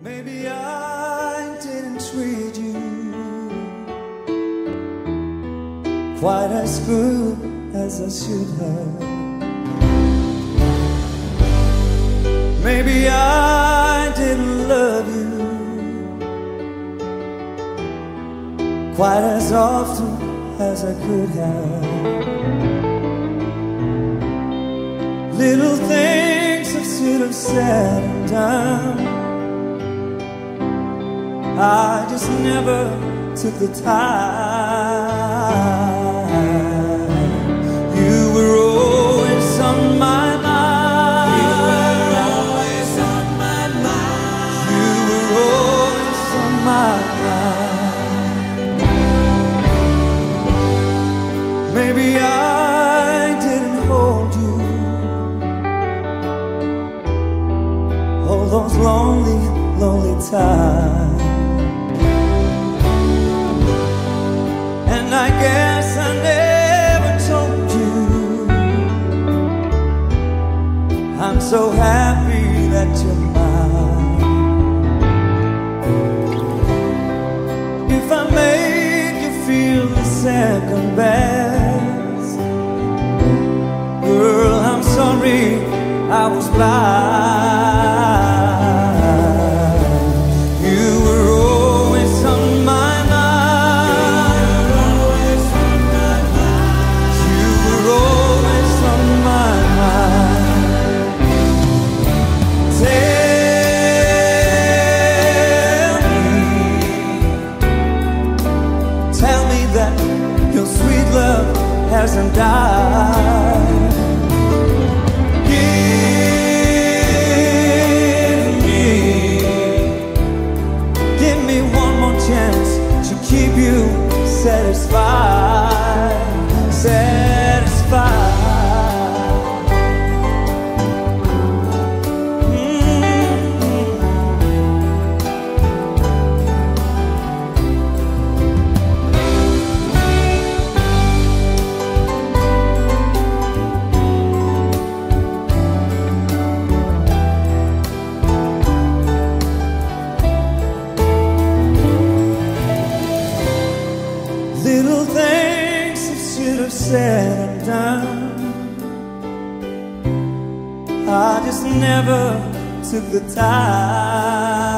Maybe I didn't treat you quite as good as I should have. Maybe I didn't love you quite as often as I could have. Little things I should have said and done, I just never took the time. You were always on my mind. You were always on my mind. You were always on my mind. Maybe I didn't hold you all those lonely, lonely times. I guess I never told you I'm so happy that you're mine. If I make you feel the second best, girl, I'm sorry I was blind. You were always on my hasn't died. Give me one more chance to keep you satisfied, satisfied. Little things I should have said and done, I just never took the time.